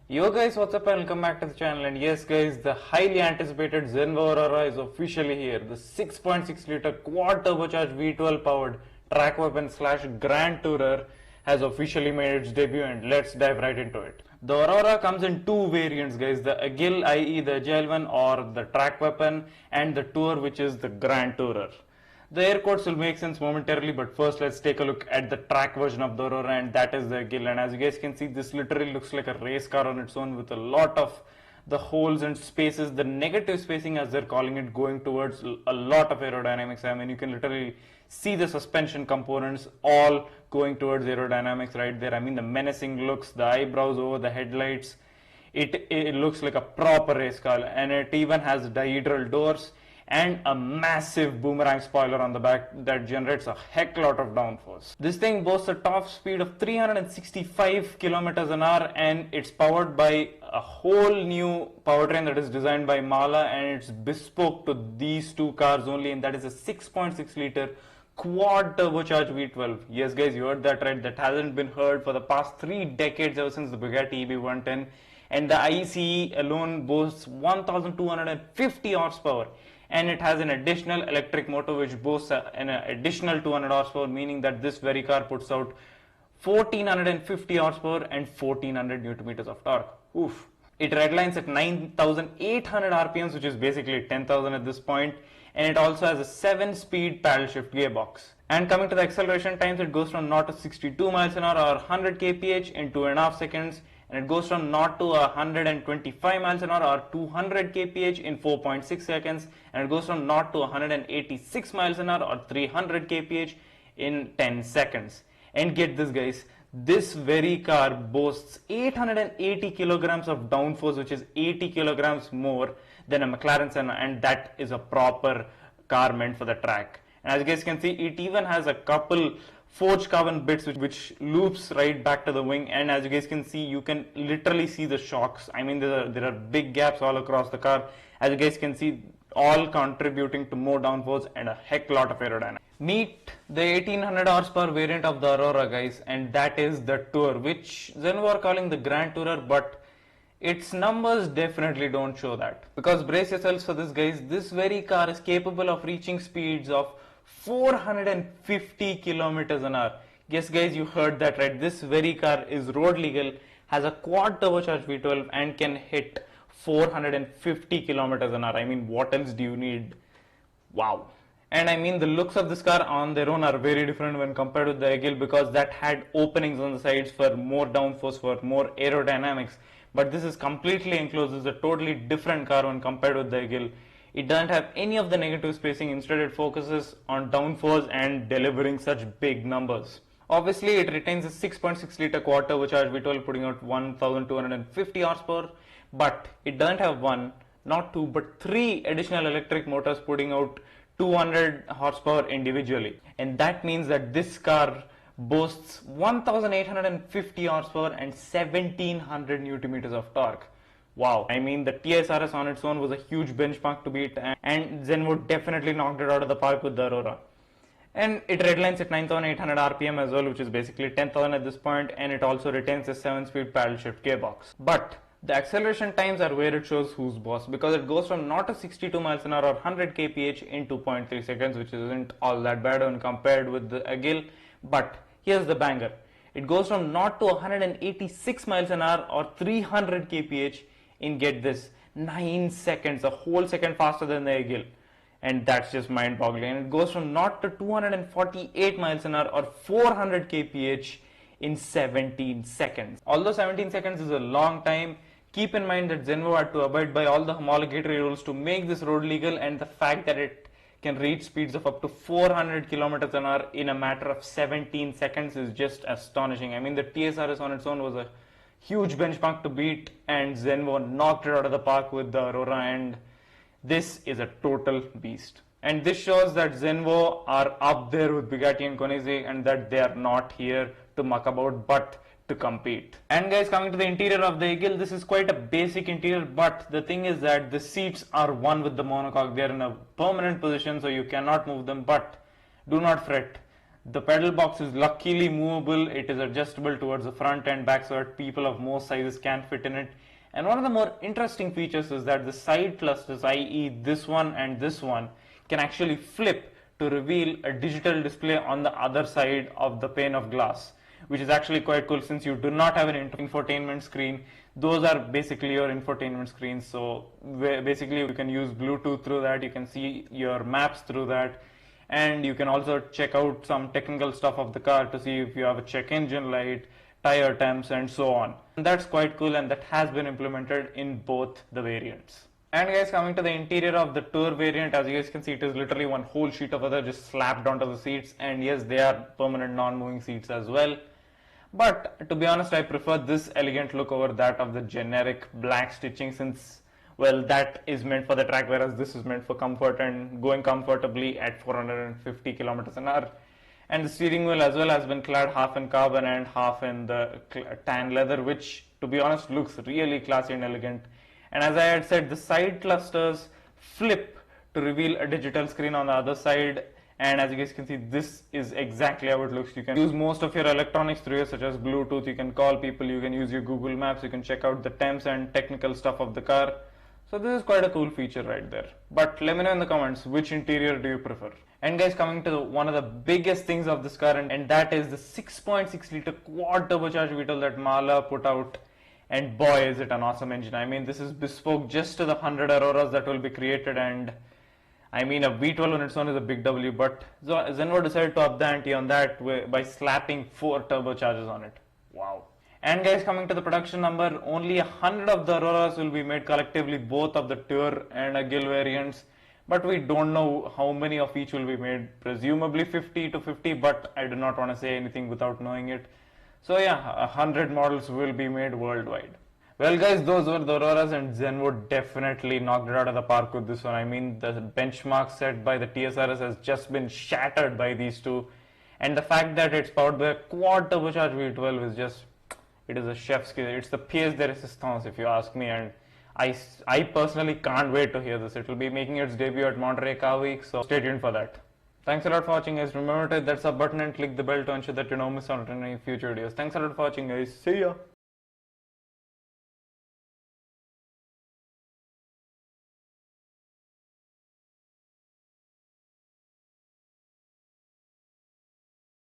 Yo guys, what's up and welcome back to the channel. And yes guys, the highly anticipated Zenvo Aurora is officially here. The 6.6 liter quad turbocharged V12 powered track weapon slash grand tourer has officially made its debut, and let's dive right into it. The Aurora comes in two variants guys, the AGIL, i.e. the agile one, or the track weapon, and the tour, which is the grand tourer. The air quotes will make sense momentarily, but first let's take a look at the track version of the Aurora, and that is the AGIL. And as you guys can see, this literally looks like a race car on its own, with a lot of the holes and spaces, the negative spacing as they're calling it, going towards a lot of aerodynamics. I mean, you can literally see the suspension components all going towards aerodynamics right there. I mean, the menacing looks, the eyebrows over the headlights, it looks like a proper race car, and it even has dihedral doors and a massive boomerang spoiler on the back that generates a heck lot of downforce. This thing boasts a top speed of 365 kilometers an hour, and it's powered by a whole new powertrain that is designed by Mahle, and it's bespoke to these two cars only, and that is a 6.6 liter quad turbocharged V12. Yes guys, you heard that right. That hasn't been heard for the past 3 decades, ever since the Bugatti EB110, and the ICE alone boasts 1250 horsepower. And it has an additional electric motor which boasts an additional 200 horsepower, meaning that this very car puts out 1450 horsepower and 1400 newton meters of torque. Oof. It redlines at 9800 RPMs, which is basically 10,000 at this point, and it also has a 7-speed paddle shift gearbox. And coming to the acceleration times, it goes from 0 to 62 miles an hour or 100 kph in 2.5 seconds, and it goes from 0 to 125 miles an hour or 200 kph in 4.6 seconds, and it goes from 0 to 186 miles an hour or 300 kph in 10 seconds. And get this guys, this very car boasts 880 kilograms of downforce, which is 80 kilograms more than a McLaren Senna, and that is a proper car meant for the track. And as you guys can see, it even has a couple forged carbon bits which loops right back to the wing, and as you guys can see, you can literally see the shocks. I mean, there are big gaps all across the car, as you guys can see, all contributing to more downforce and a heck lot of aerodynamics. Meet the 1800 horsepower variant of the Aurora guys, and that is the Tour, which Zenvo are calling the Grand Tourer, but its numbers definitely don't show that. Because brace yourselves for this guys, this very car is capable of reaching speeds of 450 kilometers an hour. Yes guys, you heard that right. This very car is road legal, has a quad turbocharged V12, and can hit 450 kilometers an hour. I mean, what else do you need? Wow. And I mean, the looks of this car on their own are very different when compared with the AGIL, because that had openings on the sides for more downforce, for more aerodynamics. But this is completely enclosed. This is a totally different car when compared with the AGIL. It doesn't have any of the negative spacing. Instead, it focuses on downforce and delivering such big numbers. Obviously, it retains a 6.6 liter quad turbocharged V12, putting out 1250 horsepower, but it doesn't have one, not two, but 3 additional electric motors, putting out 200 horsepower individually. And that means that this car boasts 1850 horsepower and 1700 newton meters of torque. Wow, I mean, the TSRS on its own was a huge benchmark to beat, and Zenvo definitely knocked it out of the park with the Aurora. And it redlines at 9800 RPM as well, which is basically 10,000 at this point, and it also retains a 7-speed paddle shift gearbox. But the acceleration times are where it shows who's boss, because it goes from 0 to 62 miles an hour or 100 kph in 2.3 seconds, which isn't all that bad when compared with the AGIL. But here's the banger. It goes from 0 to 186 miles an hour or 300 kph in, get this, 9 seconds, a whole second faster than the AGIL. And that's just mind-boggling. And it goes from 0 to 248 miles an hour or 400 kph in 17 seconds. Although 17 seconds is a long time, keep in mind that Zenvo had to abide by all the homologatory rules to make this road legal, and the fact that it can reach speeds of up to 400 kilometers an hour in a matter of 17 seconds is just astonishing. I mean, the TSRS on its own was a huge benchmark to beat, and Zenvo knocked it out of the park with the Aurora, and this is a total beast. And this shows that Zenvo are up there with Bugatti and Koenigsegg, and that they are not here to muck about but to compete. And guys, coming to the interior of the AGIL, this is quite a basic interior, but the thing is that the seats are one with the monocoque. They are in a permanent position, so you cannot move them, but do not fret. The pedal box is luckily movable. It is adjustable towards the front and back so that people of most sizes can fit in it. And one of the more interesting features is that the side clusters, i.e. this one and this one, can actually flip to reveal a digital display on the other side of the pane of glass, which is actually quite cool since you do not have an infotainment screen. Those are basically your infotainment screens. So basically you can use Bluetooth through that, you can see your maps through that, and you can also check out some technical stuff of the car to see if you have a check engine light, tire temps, and so on. And that's quite cool, and that has been implemented in both the variants. And guys, coming to the interior of the Tour variant, as you guys can see, it is literally one whole sheet of leather just slapped onto the seats, and yes, they are permanent non-moving seats as well. But to be honest, I prefer this elegant look over that of the generic black stitching since, well, that is meant for the track, whereas this is meant for comfort and going comfortably at 450 kilometers an hour. And the steering wheel as well has been clad half in carbon and half in the tan leather, which to be honest looks really classy and elegant. And as I had said, the side clusters flip to reveal a digital screen on the other side. And as you guys can see, this is exactly how it looks. You can use most of your electronics through here, such as Bluetooth. You can call people, you can use your Google Maps, you can check out the temps and technical stuff of the car. So this is quite a cool feature right there. But let me know in the comments, which interior do you prefer? And guys, coming to one of the biggest things of this car, and that is the 6.6 liter quad turbocharged V12 that Mahle put out. And boy, is it an awesome engine. I mean, this is bespoke just to the 100 Auroras that will be created, and I mean, a V12 on its own is a big W, but Zenvo decided to up the ante on that by slapping 4 turbochargers on it. Wow. And guys, coming to the production number, only 100 of the Auroras will be made collectively, both of the Tour and AGIL variants. But we don't know how many of each will be made. Presumably 50 to 50, but I do not want to say anything without knowing it. So yeah, 100 models will be made worldwide. Well guys, those were the Auroras, and Zenvo definitely knocked it out of the park with this one. I mean, the benchmark set by the TSRS has just been shattered by these two. And the fact that it's powered by a quad turbocharged V12 is just, it is a chef's kiss. It's the pièce de résistance if you ask me, and I personally can't wait to hear this. It will be making its debut at Monterey Car Week, so stay tuned for that. Thanks a lot for watching guys. Remember to hit that sub button and click the bell to ensure that you don't miss out on any future videos. Thanks a lot for watching guys. See ya!